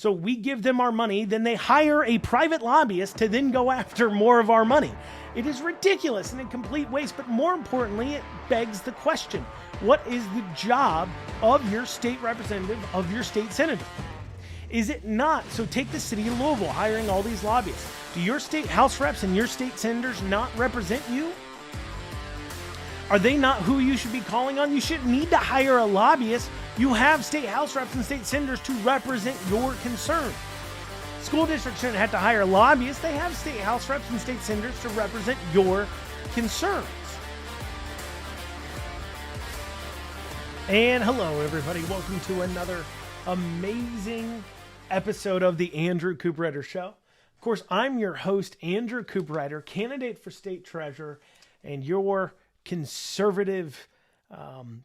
So we give them our money, then they hire a private lobbyist to then go after more of our money. It is ridiculous and a complete waste, but more importantly, it begs the question, what is the job of your state representative, of your state senator? Is it not? So take the city of Louisville hiring all these lobbyists. Do your state house reps and your state senators not represent you? Are they not who you should be calling on? You shouldn't need to hire a lobbyist. You have state house reps and state senators to represent your concerns. School districts shouldn't have to hire lobbyists. They have state house reps and state senators to represent your concerns. And hello, everybody. Welcome to another amazing episode of the Andrew Cooperrider Show. Of course, I'm your host, Andrew Cooperrider, candidate for state treasurer, and your conservative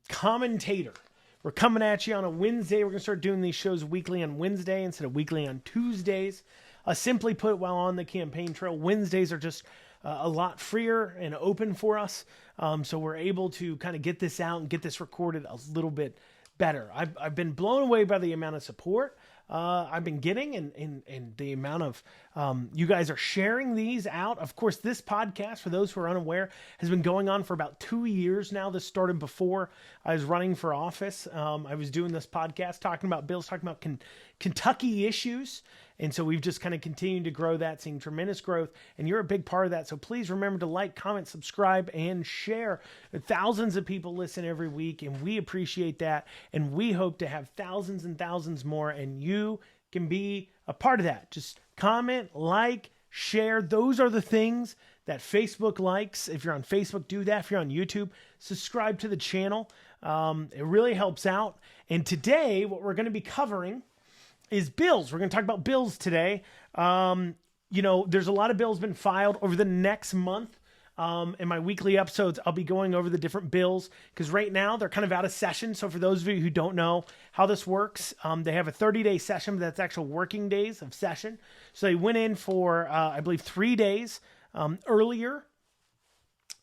commentator. We're coming at you on a Wednesday. We're going to start doing these shows weekly on Wednesday instead of weekly on Tuesdays. Simply put, while on the campaign trail, Wednesdays are just a lot freer and open for us. So we're able to kind of get this out and get this recorded a little bit better. I've been blown away by the amount of support I've been getting and the amount of you guys are sharing these out. Of course, this podcast, for those who are unaware, has been going on for about 2 years now. This started before I was running for office. I was doing this podcast talking about bills, talking about Kentucky issues. And so we've just kind of continued to grow that, seeing tremendous growth. And you're a big part of that. So please remember to like, comment, subscribe, and share. Thousands of people listen every week, and we appreciate that. And we hope to have thousands and thousands more. And you can be a part of that. Just comment, like, share. Those are the things that Facebook likes. If you're on Facebook, do that. If you're on YouTube, subscribe to the channel. It really helps out. And today, what we're going to be covering is bills. We're going to talk about bills today. There's a lot of bills been filed over the next month. In my weekly episodes, I'll be going over the different bills because right now they're kind of out of session. So for those of you who don't know how this works, they have a 30-day session, but that's actual working days of session. So they went in for, I believe, 3 days earlier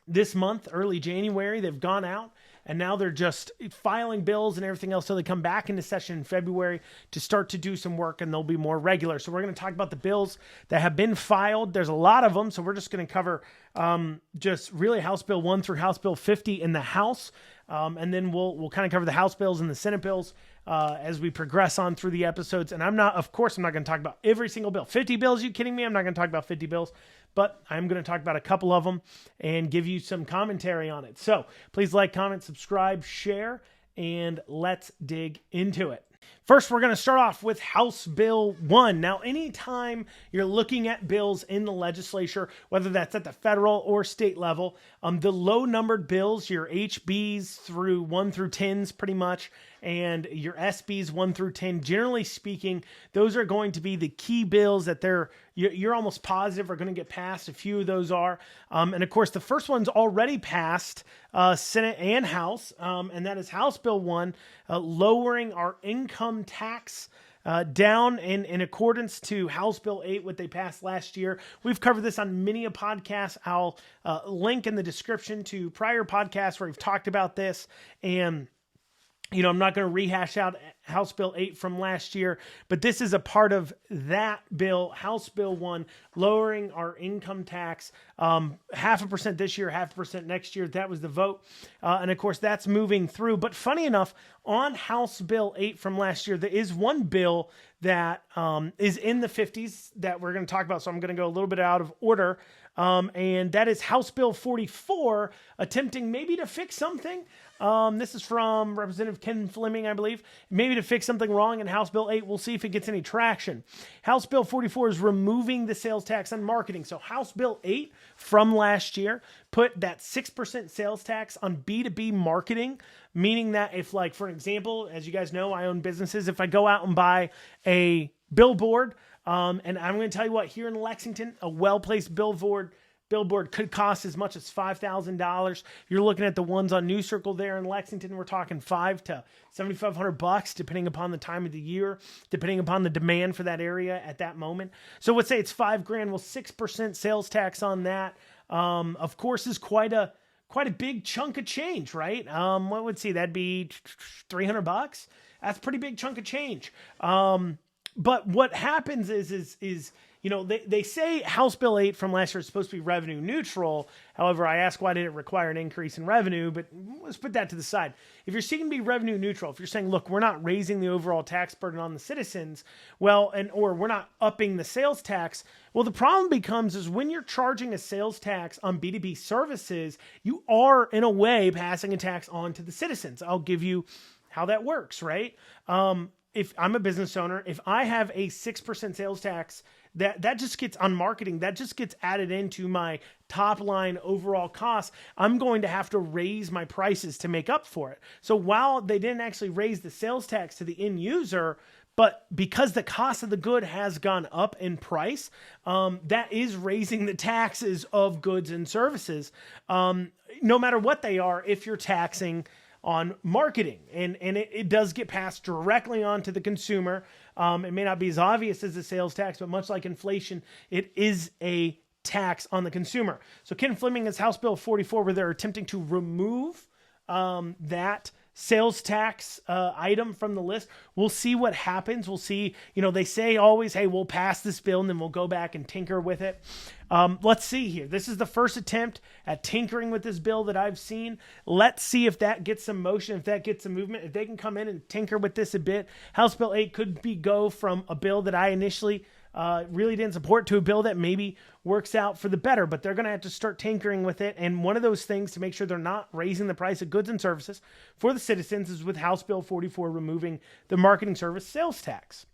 this month, early January. They've gone out. And now they're just filing bills and everything else. So they come back into session in February to start to do some work, and they'll be more regular. So we're going to talk about the bills that have been filed. There's a lot of them. So we're just going to cover just really House Bill 1 through House Bill 50 in the House. And then we'll kind of cover the House bills and the Senate bills as we progress on through the episodes. And I'm not going to talk about every single bill. 50 bills, you kidding me? I'm not going to talk about 50 bills. But I'm going to talk about a couple of them and give you some commentary on it. So please like, comment, subscribe, share, and let's dig into it. First, we're going to start off with House Bill 1. Now, anytime you're looking at bills in the legislature, whether that's at the federal or state level, the low-numbered bills, your HBs through 1 through 10s pretty much, and your SBs 1 through 10, generally speaking, those are going to be the key bills that you're almost positive are going to get passed. A few of those are. And of course, the first one's already passed Senate and House, and that is House Bill 1, lowering our income tax down in accordance to House Bill 8, what they passed last year. We've covered this on many a podcast. I'll link in the description to prior podcasts where we've talked about this. And I'm not going to rehash out House Bill 8 from last year, but this is a part of that bill, House Bill 1, lowering our income tax 0.5% this year, 0.5% next year. That was the vote. And of course, that's moving through. But funny enough, on House Bill 8 from last year, there is one bill that is in the 50s that we're going to talk about. So I'm going to go a little bit out of order. And that is House Bill 44, attempting maybe to fix something. This is from Representative Ken Fleming, I believe. Maybe to fix something wrong in House Bill 8. We'll see if it gets any traction. House Bill 44 is removing the sales tax on marketing. So House Bill 8 from last year put that 6% sales tax on B2B marketing, meaning that if, like, for example, as you guys know, I own businesses. If I go out and buy a billboard, and I'm going to tell you what, here in Lexington, a well-placed billboard could cost as much as $5,000. You're looking at the ones on New Circle there in Lexington. We're talking $500 to $7,500, depending upon the time of the year, depending upon the demand for that area at that moment. So let's say it's $5,000. Well, 6% sales tax on that, of course, is quite a big chunk of change, right? What would see that'd be $300. That's a pretty big chunk of change. But what happens is they say House Bill 8 from last year is supposed to be revenue neutral. However, I ask why did it require an increase in revenue, but let's put that to the side. If you're seeking to be revenue neutral, if you're saying, look, we're not raising the overall tax burden on the citizens, or we're not upping the sales tax, well, the problem becomes is when you're charging a sales tax on B2B services, you are in a way passing a tax on to the citizens. I'll give you how that works, right? If I'm a business owner, if I have a 6% sales tax, that just gets on marketing, that just gets added into my top line overall costs. I'm going to have to raise my prices to make up for it. So while they didn't actually raise the sales tax to the end user, but because the cost of the good has gone up in price, that is raising the taxes of goods and services, no matter what they are, if you're taxing on marketing. And it does get passed directly on to the consumer. It may not be as obvious as the sales tax, but much like inflation, it is a tax on the consumer. So Ken Fleming has House Bill 44, where they're attempting to remove that sales tax item from the list. We'll see what happens. We'll see, they say always, hey, we'll pass this bill and then we'll go back and tinker with it. Let's see here. This is the first attempt at tinkering with this bill that I've seen. Let's see if that gets some motion, if that gets some movement, if they can come in and tinker with this a bit. House Bill 8 could go from a bill that I initially really didn't support to a bill that maybe works out for the better, but they're going to have to start tinkering with it. And one of those things to make sure they're not raising the price of goods and services for the citizens is with House Bill 44 removing the marketing service sales tax.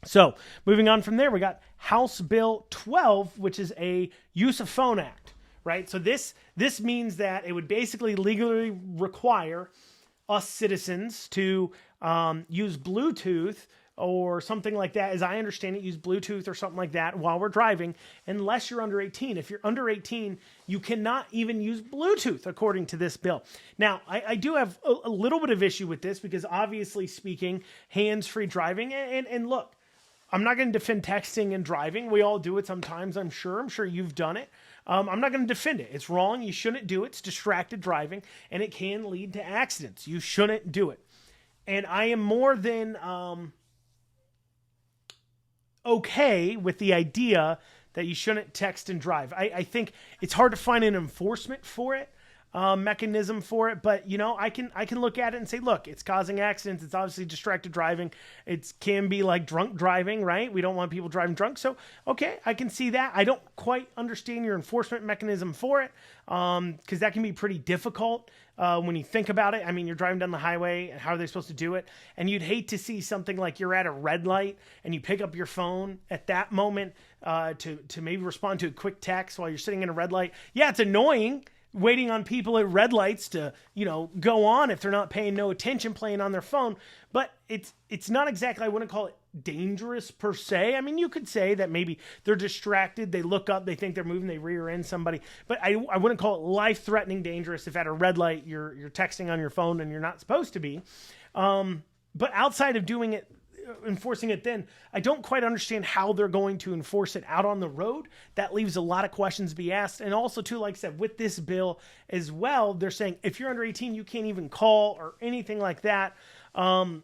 So moving on from there, we got House Bill 12, which is a use of phone act, right? So this means that it would basically legally require us citizens to use Bluetooth or something like that. As I understand it, use Bluetooth or something like that while we're driving, unless you're under 18. If you're under 18, you cannot even use Bluetooth, according to this bill. Now, I do have a little bit of issue with this because obviously speaking, hands-free driving, and look, I'm not going to defend texting and driving. We all do it sometimes, I'm sure. I'm sure you've done it. I'm not going to defend it. It's wrong. You shouldn't do it. It's distracted driving, and it can lead to accidents. You shouldn't do it. And I am more than okay with the idea that you shouldn't text and drive. I think it's hard to find an enforcement for it, mechanism for it, but I can look at it and say, look, it's causing accidents. It's obviously distracted driving. It can be like drunk driving, right? We don't want people driving drunk. So, okay, I can see that. I don't quite understand your enforcement mechanism for it, because that can be pretty difficult when you think about it. I mean, you're driving down the highway, how are they supposed to do it? And you'd hate to see something like you're at a red light and you pick up your phone at that moment to maybe respond to a quick text while you're sitting in a red light. Yeah, it's annoying waiting on people at red lights to, go on if they're not paying no attention, playing on their phone. But it's not exactly, I wouldn't call it dangerous per se. I mean, you could say that maybe they're distracted, they look up, they think they're moving, they rear end somebody. But I wouldn't call it life-threatening dangerous if at a red light you're texting on your phone and you're not supposed to be. But outside of doing it, enforcing it, then I don't quite understand how they're going to enforce it out on the road. That leaves a lot of questions to be asked. And also too, like I said, with this bill as well, they're saying if you're under 18, you can't even call or anything like that. I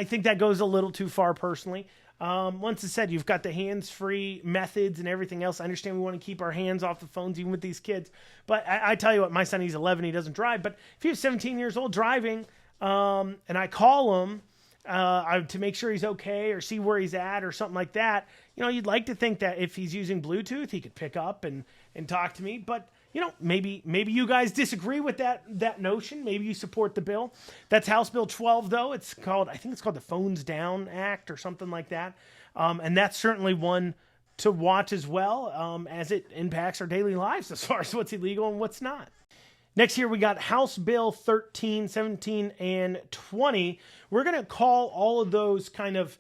think that goes a little too far personally. Once it's said, you've got the hands-free methods and everything else. I understand we want to keep our hands off the phones, even with these kids. But I tell you what, my son, he's 11, he doesn't drive. But if he was 17 years old driving, and I call him, to make sure he's okay or see where he's at or something like that, you'd like to think that if he's using Bluetooth, he could pick up and talk to me. But, maybe you guys disagree with that notion. Maybe you support the bill. That's House Bill 12, though. I think it's called the Phones Down Act or something like that. And that's certainly one to watch as well, as it impacts our daily lives as far as what's illegal and what's not. Next here, we got House Bill 13, 17, and 20. We're going to call all of those kind of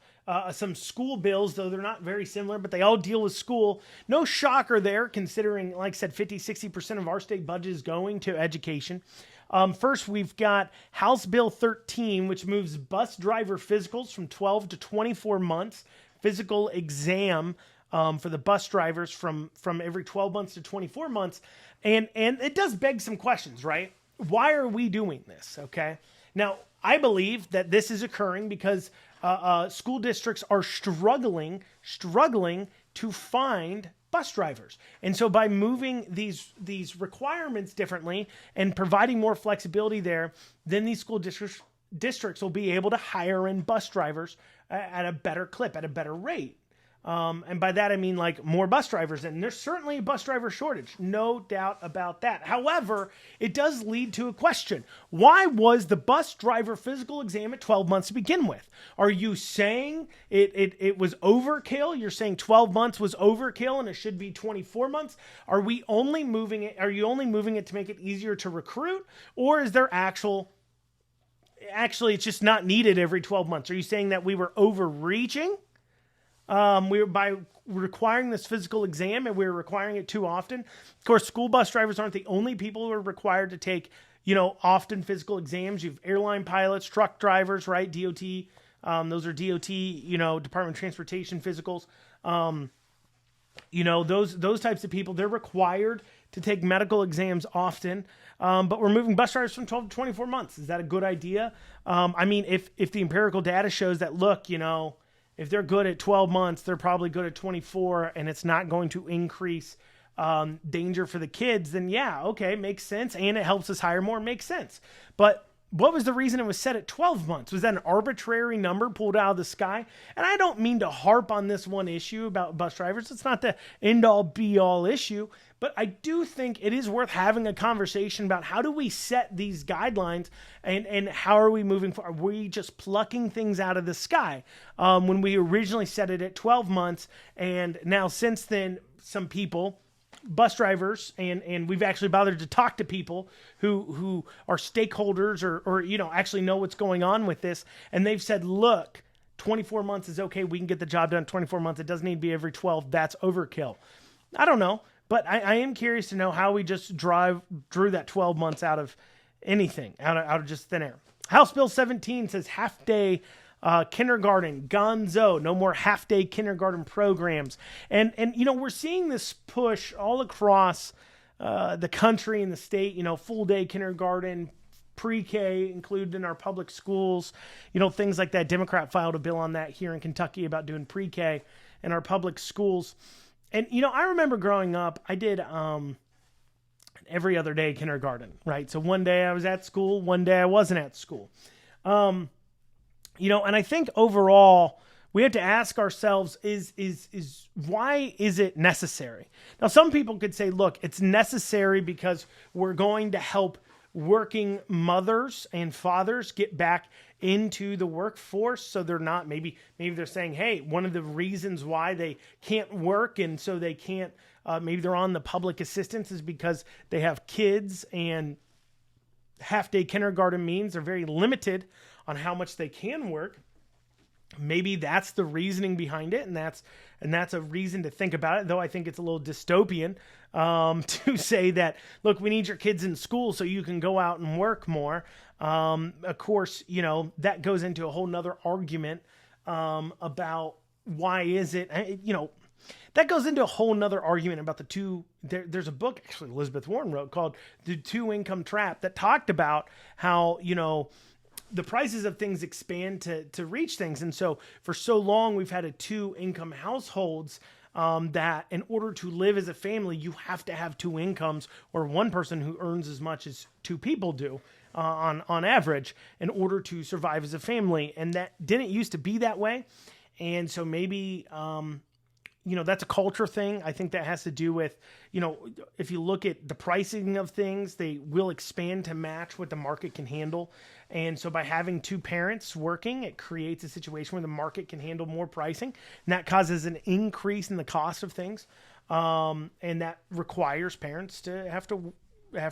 some school bills, though they're not very similar, but they all deal with school. No shocker there, considering, like I said, 50-60% of our state budget is going to education. First, we've got House Bill 13, which moves bus driver physicals from 12 to 24 months. Physical exam for the bus drivers from every 12 months to 24 months. And it does beg some questions, right? Why are we doing this? Okay. Now, I believe that this is occurring because school districts are struggling to find bus drivers. And so by moving these requirements differently and providing more flexibility there, then these school districts will be able to hire in bus drivers at a better clip, at a better rate. And by that, I mean like more bus drivers. And there's certainly a bus driver shortage, no doubt about that. However, it does lead to a question. Why was the bus driver physical exam at 12 months to begin with? Are you saying it was overkill? You're saying 12 months was overkill and it should be 24 months? Are you only moving it to make it easier to recruit? Or is there actually it's just not needed every 12 months? Are you saying that we were overreaching? We were by requiring this physical exam, and we were requiring it too often. Of course, school bus drivers aren't the only people who are required to take, often physical exams. You have airline pilots, truck drivers, right? DOT. Those are DOT, Department of Transportation physicals. Those types of people, they're required to take medical exams often. But we're moving bus drivers from 12 to 24 months. Is that a good idea? If the empirical data shows that, look, if they're good at 12 months, they're probably good at 24, and it's not going to increase danger for the kids, then yeah, okay, makes sense. And it helps us hire more, makes sense. But what was the reason it was set at 12 months? Was that an arbitrary number pulled out of the sky? And I don't mean to harp on this one issue about bus drivers. It's not the end-all, be-all issue. But I do think it is worth having a conversation about how do we set these guidelines and how are we moving forward? Are we just plucking things out of the sky? When we originally set it at 12 months, and now since then, some people, bus drivers, and we've actually bothered to talk to people who are stakeholders or actually know what's going on with this, and they've said, look, 24 months is okay. We can get the job done in 24 months. It doesn't need to be every 12. That's overkill. I don't know, but I am curious to know how we just drew that 12 months out of anything, out of just thin air. House Bill 17 says half-day kindergarten, gonzo, no more half-day kindergarten programs. And we're seeing this push all across the country and the state, full-day kindergarten, pre-K included in our public schools, things like that. Democrat filed a bill on that here in Kentucky about doing pre-K in our public schools. And, I remember growing up, I did every other day kindergarten, right? So one day I was at school, one day I wasn't at school. And I think overall we have to ask ourselves, is why is it necessary? Now, some people could say, look, it's necessary because we're going to help working mothers and fathers get back into the workforce. So they're not, maybe they're saying, hey, one of the reasons why they can't work and so they can't, maybe they're on the public assistance is because they have kids, and half-day kindergarten means they're very limited on how much they can work. Maybe that's the reasoning behind it, and that's a reason to think about it, though I think it's a little dystopian to say that, look, we need your kids in school so you can go out and work more. Of course, that goes into a whole nother argument about why is it, that goes into a whole nother argument about the two. There's a book actually Elizabeth Warren wrote called The Two-Income Trap that talked about how, the prices of things expand to reach things. And so for so long, we've had two-income households that in order to live as a family, you have to have two incomes, or one person who earns as much as two people do on average in order to survive as a family. And that didn't used to be that way. And so maybe, that's a culture thing. I think that has to do with, if you look at the pricing of things, they will expand to match what the market can handle. And so by having two parents working, it creates a situation where the market can handle more pricing, and that causes an increase in the cost of things. And that requires parents to have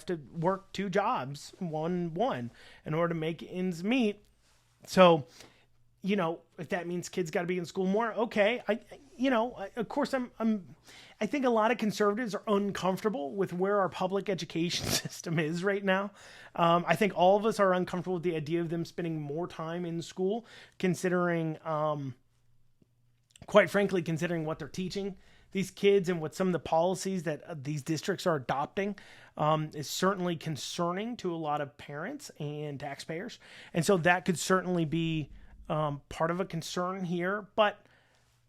to work two jobs, one, in order to make ends meet. So, if that means kids got to be in school more, okay. Of course, I think a lot of conservatives are uncomfortable with where our public education system is right now. I think all of us are uncomfortable with the idea of them spending more time in school, considering, quite frankly, considering what they're teaching these kids and what some of the policies that these districts are adopting is certainly concerning to a lot of parents and taxpayers. And so that could certainly be part of a concern here. But,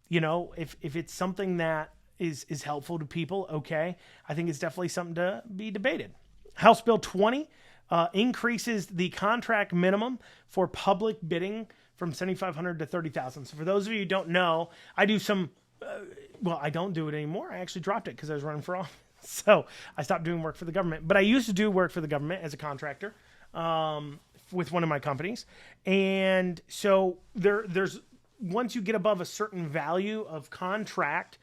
if it's something that is helpful to people, okay, I think it's definitely something to be debated. House Bill 20 increases the contract minimum for public bidding from $7,500 to $30,000. So for those of you who don't know, I do some, I don't do it anymore. I actually dropped it because I was running for office. So I stopped doing work for the government. But I used to do work for the government as a contractor with one of my companies. And so there's once you get above a certain value of contract,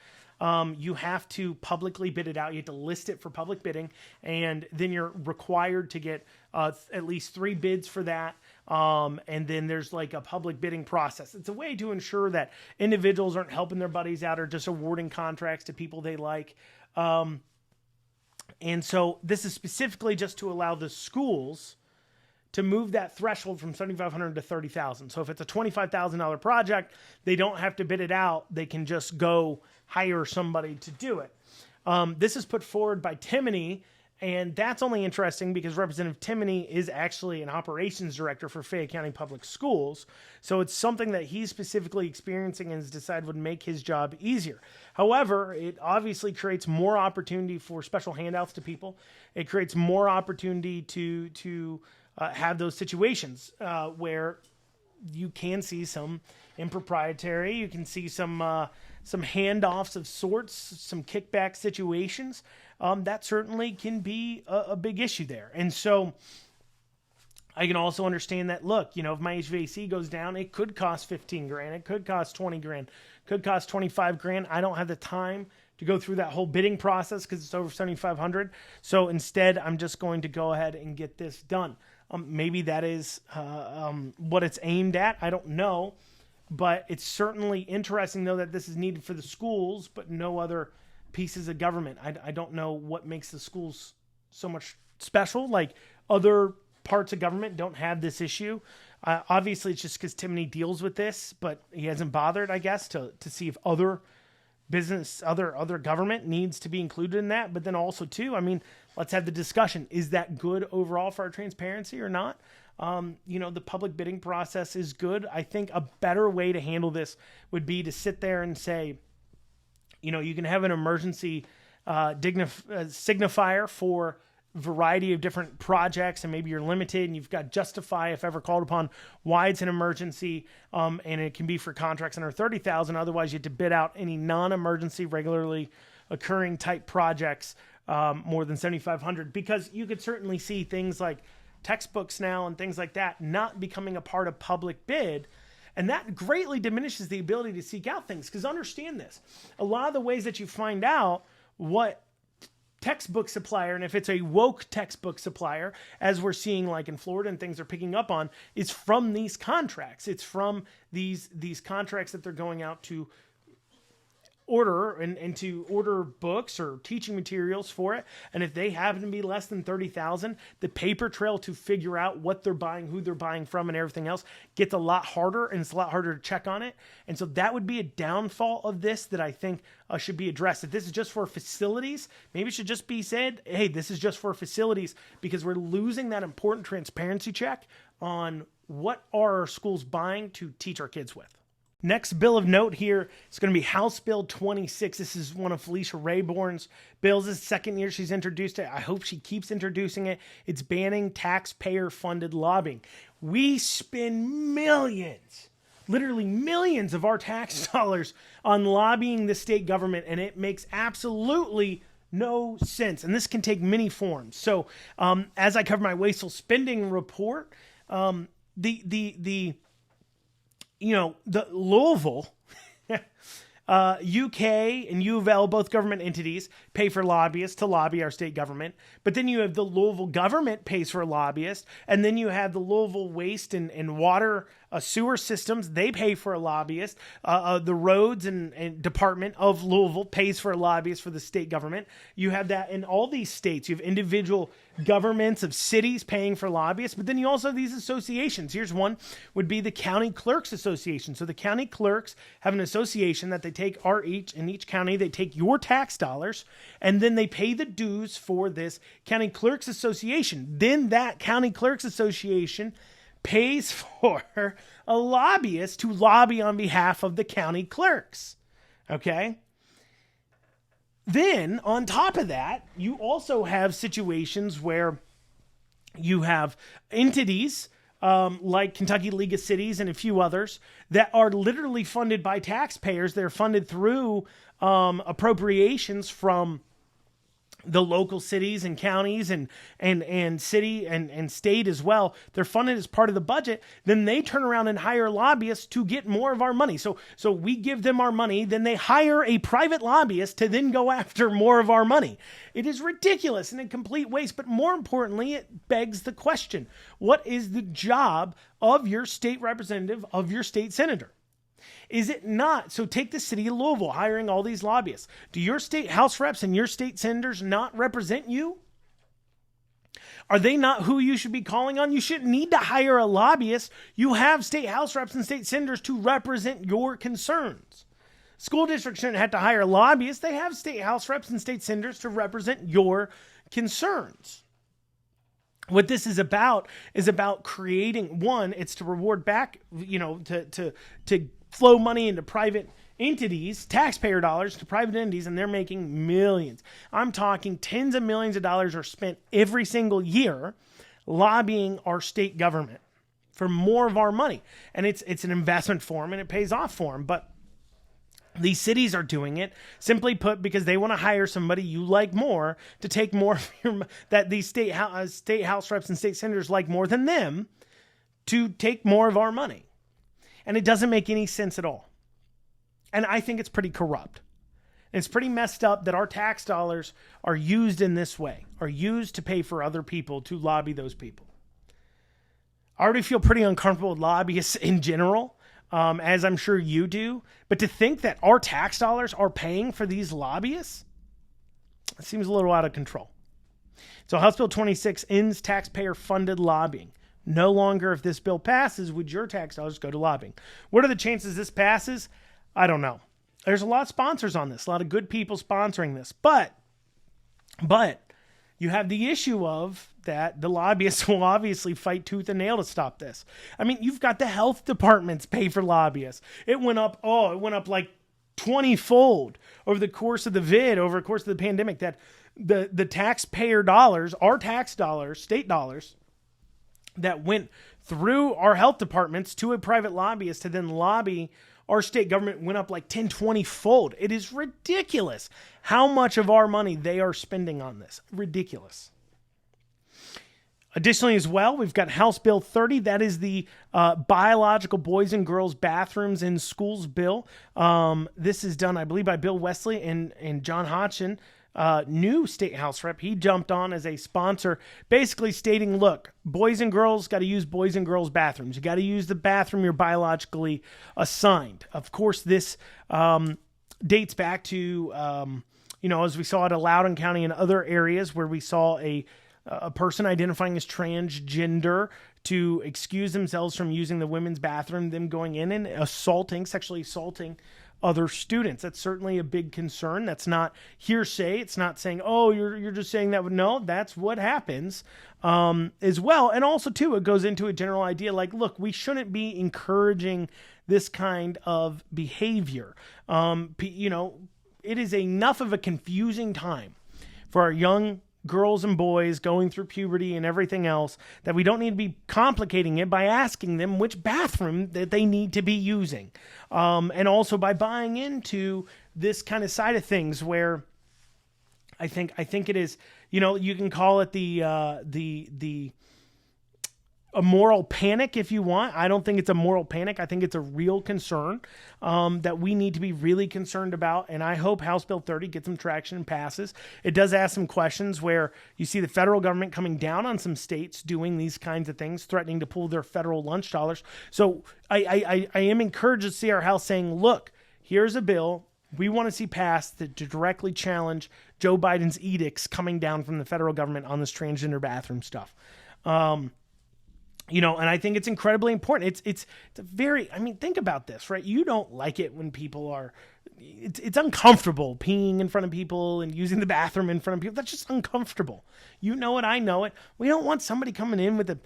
you have to publicly bid it out. You have to list it for public bidding, and then you're required to get at least 3 bids for that. And then there's like a public bidding process. It's a way to ensure that individuals aren't helping their buddies out or just awarding contracts to people they like. And so this is specifically just to allow the schools to move that threshold from $7,500 to $30,000. So if it's a $25,000 project, they don't have to bid it out. They can just go hire somebody to do it. This is put forward by Timoney, and that's only interesting because Representative Timoney is actually an operations director for Fayette County Public Schools. So it's something that he's specifically experiencing and has decided would make his job easier. However, it obviously creates more opportunity for special handouts to people. It creates more opportunity to have those situations where you can see some impropriety. You can see some handoffs of sorts, some kickback situations. That certainly can be a big issue there. And so I can also understand that, look, if my HVAC goes down, it could cost $15,000. It could cost $20,000, could cost $25,000. I don't have the time to go through that whole bidding process because it's over $7,500. So instead, I'm just going to go ahead and get this done. Maybe that is what it's aimed at. I don't know. But it's certainly interesting, though, that this is needed for the schools, but no other pieces of government. I don't know what makes the schools so much special. Like other parts of government don't have this issue. Obviously, it's just because Timoney deals with this, but he hasn't bothered, I guess, to see if other business, other government needs to be included in that. But then also, too, let's have the discussion. Is that good overall for our transparency or not? The public bidding process is good. I think a better way to handle this would be to sit there and say, you can have an emergency signifier for a variety of different projects, and maybe you're limited and you've got justify if ever called upon why it's an emergency. And it can be for contracts under $30,000. Otherwise you have to bid out any non-emergency regularly occurring type projects, more than $7,500, because you could certainly see things like textbooks now and things like that not becoming a part of public bid. And that greatly diminishes the ability to seek out things. Because understand this, a lot of the ways that you find out what textbook supplier, and if it's a woke textbook supplier, as we're seeing like in Florida and things are picking up on, is from these contracts. It's from these contracts that they're going out to order and to order books or teaching materials for it. And if they happen to be less than $30,000, the paper trail to figure out what they're buying, who they're buying from, and everything else gets a lot harder, and it's a lot harder to check on it. And so that would be a downfall of this that I think should be addressed. If this is just for facilities, maybe it should just be said, hey, this is just for facilities, because we're losing that important transparency check on what are our schools buying to teach our kids with. Next bill of note here is going to be House Bill 26. This is one of Felicia Rayborn's bills. This is the second year she's introduced it. I hope she keeps introducing it. It's banning taxpayer-funded lobbying. We spend millions, literally millions of our tax dollars on lobbying the state government, and it makes absolutely no sense. And this can take many forms. So as I cover my wasteful spending report, the Louisville, UK and U of L, both government entities, pay for lobbyists to lobby our state government. But then you have the Louisville government pays for lobbyists. And then you have the Louisville Waste and Water sewer systems, they pay for a lobbyist. The roads and department of Louisville pays for a lobbyist for the state government. You have that in all these states. You have individual governments of cities paying for lobbyists, but then you also have these associations. Here's one, would be the County Clerks Association. So the county clerks have an association that they take in each county, they take your tax dollars, and then they pay the dues for this County Clerks Association. Then that County Clerks Association pays for a lobbyist to lobby on behalf of the county clerks. Okay? Then, on top of that, you also have situations where you have entities like Kentucky League of Cities and a few others that are literally funded by taxpayers. They're funded through appropriations from the local cities and counties and city and state as well. They're funded as part of the budget. Then they turn around and hire lobbyists to get more of our money. So we give them our money. Then they hire a private lobbyist to then go after more of our money. It is ridiculous and a complete waste. But more importantly, it begs the question, what is the job of your state representative, of your state senator? Is it not? So take the city of Louisville hiring all these lobbyists. Do your state house reps and your state senators not represent you? Are they not who you should be calling on? You shouldn't need to hire a lobbyist. You have state house reps and state senators to represent your concerns. School districts shouldn't have to hire lobbyists. They have state house reps and state senators to represent your concerns. What this is about creating, one, it's to reward back, to flow money into private entities, taxpayer dollars to private entities, and they're making millions. I'm talking tens of millions of dollars are spent every single year lobbying our state government for more of our money. And it's an investment for them and it pays off for them. But these cities are doing it, simply put, because they want to hire somebody you like more to take more of your, that these state house reps and state senators like more than them, to take more of our money. And it doesn't make any sense at all. And I think it's pretty corrupt. And it's pretty messed up that our tax dollars are used in this way, are used to pay for other people to lobby those people. I already feel pretty uncomfortable with lobbyists in general, as I'm sure you do. But to think that our tax dollars are paying for these lobbyists, it seems a little out of control. So House Bill 26 ends taxpayer-funded lobbying. No longer, if this bill passes, would your tax dollars go to lobbying. What are the chances this passes? I don't know. There's a lot of sponsors on this, a lot of good people sponsoring this. But you have the issue of that the lobbyists will obviously fight tooth and nail to stop this. I mean, you've got the health departments pay for lobbyists. It went up like 20-fold over the course of the course of the pandemic, that the taxpayer dollars, our tax dollars, state dollars, that went through our health departments to a private lobbyist to then lobby our state government went up like 10, 20-fold. It is ridiculous how much of our money they are spending on this. Ridiculous. Additionally, as well, we've got House Bill 30. That is the biological boys and girls bathrooms in schools bill. This is done, I believe, by Bill Wesley and John Hodgson, new state house rep. He jumped on as a sponsor, basically stating, look, boys and girls got to use boys and girls bathrooms. You got to use the bathroom you're biologically assigned. Of course, this dates back to, as we saw it in Loudoun County and other areas where we saw a person identifying as transgender to excuse themselves from using the women's bathroom, them going in and sexually assaulting other students. That's certainly a big concern. That's not hearsay. It's not saying, oh, you're just saying that. No, that's what happens as well. And also, too, it goes into a general idea like, look, we shouldn't be encouraging this kind of behavior. It is enough of a confusing time for our young girls and boys going through puberty and everything else that we don't need to be complicating it by asking them which bathroom that they need to be using. And also by buying into this kind of side of things where I think it is, you can call it the a moral panic if you want. I don't think it's a moral panic. I think it's a real concern that we need to be really concerned about. And I hope House Bill 30 gets some traction and passes. It does ask some questions where you see the federal government coming down on some states doing these kinds of things, threatening to pull their federal lunch dollars. So I am encouraged to see our House saying, look, here's a bill we want to see passed to directly challenge Joe Biden's edicts coming down from the federal government on this transgender bathroom stuff. And I think it's incredibly important. It's a very, think about this, right? You don't like it when people are, it's uncomfortable peeing in front of people and using the bathroom in front of people. That's just uncomfortable. You know it. I know it. We don't want somebody coming in with a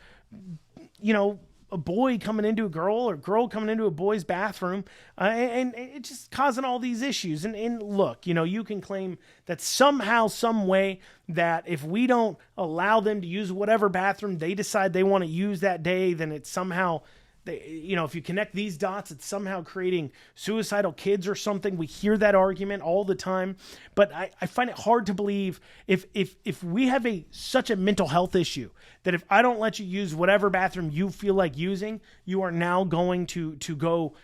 boy coming into a girl or girl coming into a boy's bathroom, and it's just causing all these issues. And look, you can claim that somehow, some way, that if we don't allow them to use whatever bathroom they decide they want to use that day, then it's somehow, if you connect these dots, it's somehow creating suicidal kids or something. We hear that argument all the time, but I find it hard to believe if we have such a mental health issue that if I don't let you use whatever bathroom you feel like using, you are now going to go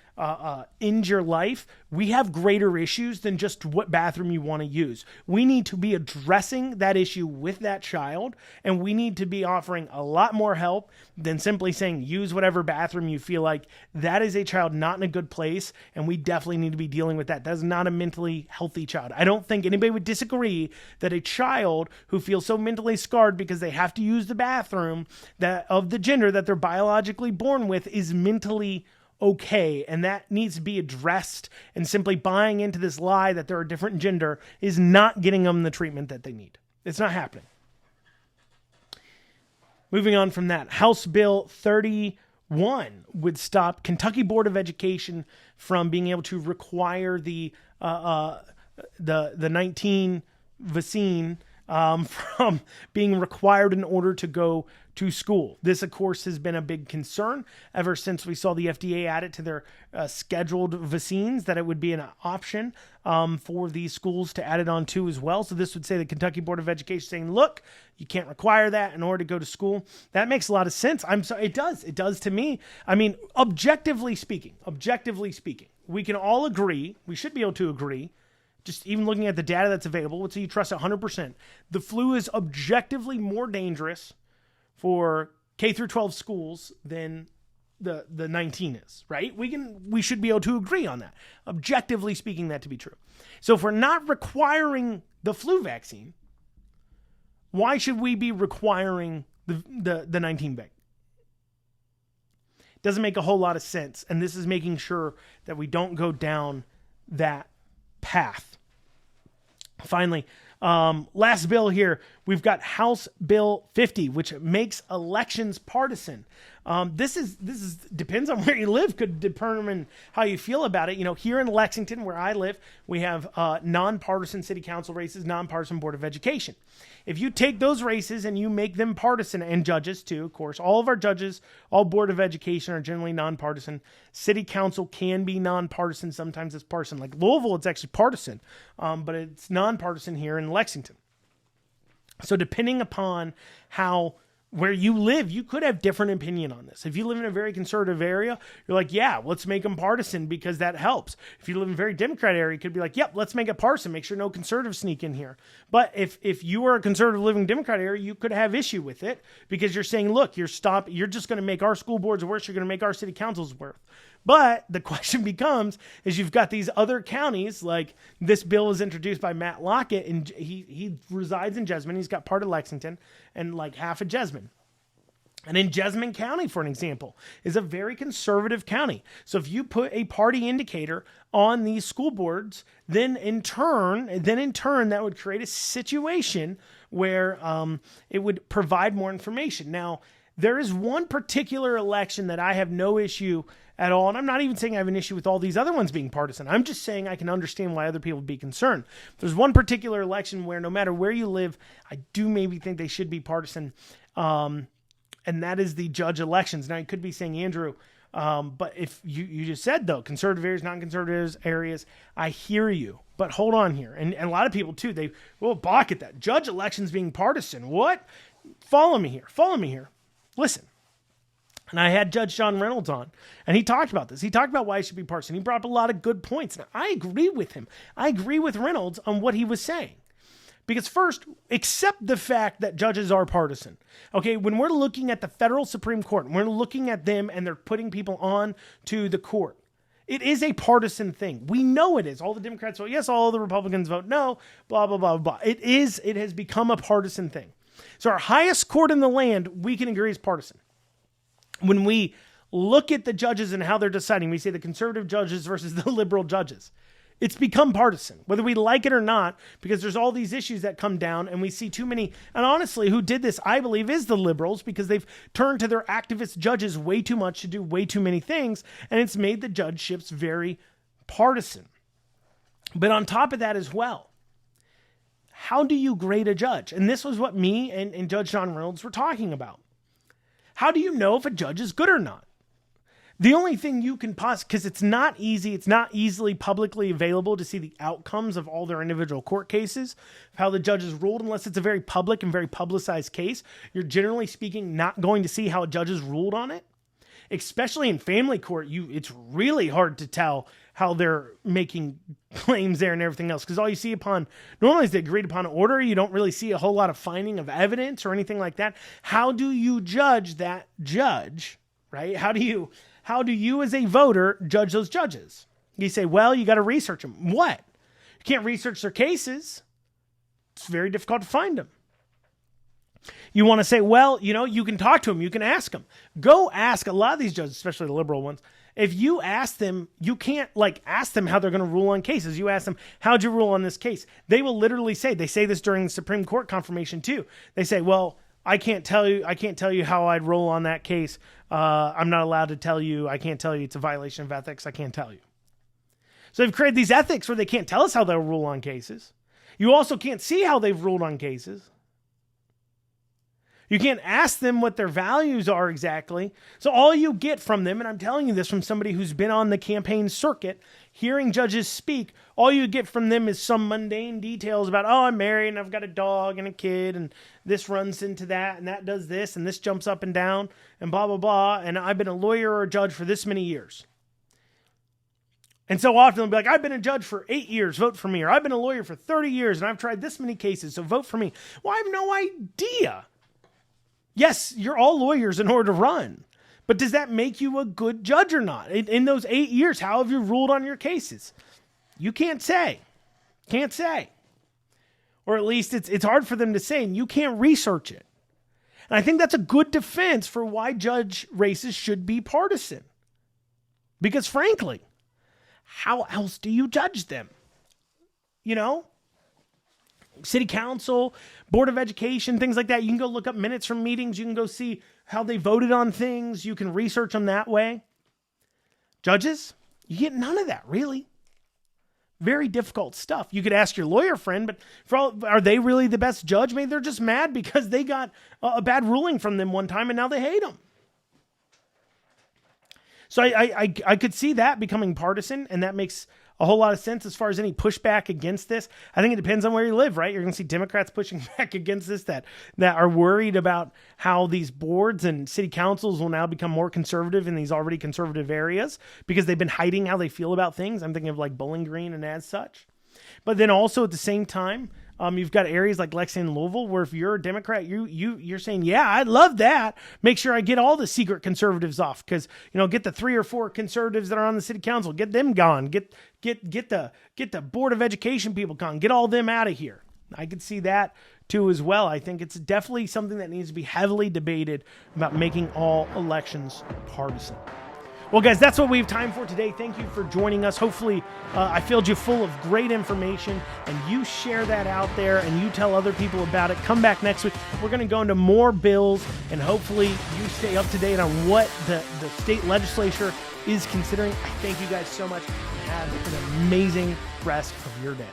end your life. We have greater issues than just what bathroom you want to use. We need to be addressing that issue with that child, and we need to be offering a lot more help than simply saying use whatever bathroom you feel like. That is a child not in a good place, and we definitely need to be dealing with that. That is not a mentally healthy child. I don't think anybody would disagree that a child who feels so mentally scarred because they have to use the bathroom that of the gender that they're biologically born with is mentally okay, and that needs to be addressed. And simply buying into this lie that they're a different gender is not getting them the treatment that they need. It's not happening. Moving on from that, House Bill 31 would stop Kentucky Board of Education from being able to require the 19 vaccine from being required in order to go to school. This, of course, has been a big concern ever since we saw the FDA add it to their scheduled vaccines, that it would be an option for these schools to add it on to as well. So this would say the Kentucky Board of Education saying, look, you can't require that in order to go to school. That makes a lot of sense. I'm sorry, it does. It does to me. Objectively speaking, we can all agree, we should be able to agree, just even looking at the data that's available, let's say you trust 100%. The flu is objectively more dangerous for K through 12 schools than the 19 is, right? We should be able to agree on that. Objectively speaking, that to be true. So if we're not requiring the flu vaccine, why should we be requiring the 19 vaccine? Doesn't make a whole lot of sense. And this is making sure that we don't go down that path. Finally, last bill here, we've got House Bill 50, which makes elections partisan. This is depends on where you live, could determine how you feel about it. Here in Lexington, where I live, we have nonpartisan city council races, nonpartisan board of education. If you take those races and you make them partisan, and judges too, of course, all of our judges, all board of education are generally nonpartisan. City council can be nonpartisan. Sometimes it's partisan. Like Louisville, it's actually partisan, but it's nonpartisan here in Lexington. So depending upon where you live, you could have different opinion on this. If you live in a very conservative area, you're like, yeah, let's make them partisan because that helps. If you live in a very Democrat area, you could be like, yep, let's make it partisan. Make sure no conservatives sneak in here. But if you are a conservative living Democrat area, you could have issue with it because you're saying, look, you're just going to make our school boards worse. You're going to make our city councils worse. But the question becomes, is you've got these other counties, like this bill was introduced by Matt Lockett, and he resides in Jessamine. He's got part of Lexington and like half of Jessamine. And in Jessamine County, for an example, is a very conservative county. So if you put a party indicator on these school boards, then in turn, that would create a situation where it would provide more information. Now, there is one particular election that I have no issue at all. And I'm not even saying I have an issue with all these other ones being partisan. I'm just saying I can understand why other people would be concerned. There's one particular election where no matter where you live, I do maybe think they should be partisan. And that is the judge elections. Now you could be saying, Andrew, but if you just said though, conservative areas, non-conservative areas, I hear you, but hold on here. And a lot of people too, they will balk at that. Judge elections being partisan. What? Follow me here. Listen, And I had Judge John Reynolds on, and he talked about this. He talked about why it should be partisan. He brought up a lot of good points. And I agree with him. I agree with Reynolds on what he was saying. Because first, accept the fact that judges are partisan. Okay, when we're looking at the federal Supreme Court, we're looking at them and they're putting people on to the court. It is a partisan thing. We know it is. All the Democrats vote yes, all the Republicans vote no, blah, blah, blah, blah. It has become a partisan thing. So our highest court in the land, we can agree is partisan. When we look at the judges and how they're deciding, we say the conservative judges versus the liberal judges. It's become partisan, whether we like it or not, because there's all these issues that come down and we see too many. And honestly, who did this, I believe, is the liberals, because they've turned to their activist judges way too much to do way too many things. And it's made the judgeships very partisan. But on top of that as well, how do you grade a judge? And this was what me and Judge John Reynolds were talking about. How do you know if a judge is good or not? The only thing you can because it's not easy, it's not easily publicly available to see the outcomes of all their individual court cases, how the judges ruled, unless it's a very public and very publicized case. You're generally speaking not going to see how a judge has ruled on it. Especially in family court, it's really hard to tell how they're making claims there and everything else, because all you see normally is the agreed upon order. You don't really see a whole lot of finding of evidence or anything like that. How do you judge that judge, right? How do you as a voter judge those judges? You say, well, you got to research them. What? You can't research their cases. It's very difficult to find them. You want to say, well, you can talk to them. You can ask them. Go ask a lot of these judges, especially the liberal ones. If you ask them, you can't ask them how they're going to rule on cases. You ask them, how'd you rule on this case? They will literally they say this during the Supreme Court confirmation too. They say, well, I can't tell you how I'd roll on that case. I'm not allowed to tell you. I can't tell you. It's a violation of ethics. I can't tell you. So they've created these ethics where they can't tell us how they'll rule on cases. You also can't see how they've ruled on cases. You can't ask them what their values are exactly. So all you get from them, and I'm telling you this from somebody who's been on the campaign circuit, hearing judges speak, all you get from them is some mundane details about, oh, I'm married and I've got a dog and a kid and this runs into that and that does this and this jumps up and down and blah, blah, blah. And I've been a lawyer or a judge for this many years. And so often they'll be like, I've been a judge for 8 years, vote for me. Or I've been a lawyer for 30 years and I've tried this many cases, so vote for me. Well, I have no idea. Yes, you're all lawyers in order to run. But does that make you a good judge or not? In those 8 years, how have you ruled on your cases? You can't say. Can't say. Or at least it's hard for them to say, and you can't research it. And I think that's a good defense for why judge races should be partisan. Because frankly, how else do you judge them? City council, board of education, things like that. You can go look up minutes from meetings. You can go see how they voted on things. You can research them that way. Judges, you get none of that, really. Very difficult stuff. You could ask your lawyer friend, but are they really the best judge? Maybe they're just mad because they got a bad ruling from them one time and now they hate them. So I could see that becoming partisan, and that makes a whole lot of sense as far as any pushback against this. I think it depends on where you live, right? You're going to see Democrats pushing back against this that are worried about how these boards and city councils will now become more conservative in these already conservative areas because they've been hiding how they feel about things. I'm thinking of Bowling Green and as such. But then also at the same time, you've got areas like Lexington and Louisville where if you're a Democrat, you're saying, yeah, I'd love that. Make sure I get all the secret conservatives off because, get the 3 or 4 conservatives that are on the city council, get them gone, get the board of education people gone, get all them out of here. I could see that too as well. I think it's definitely something that needs to be heavily debated about making all elections partisan. Well, guys, that's what we have time for today. Thank you for joining us. Hopefully, I filled you full of great information, and you share that out there, and you tell other people about it. Come back next week. We're going to go into more bills, and hopefully you stay up to date on what the state legislature is considering. I thank you guys so much, and have an amazing rest of your day.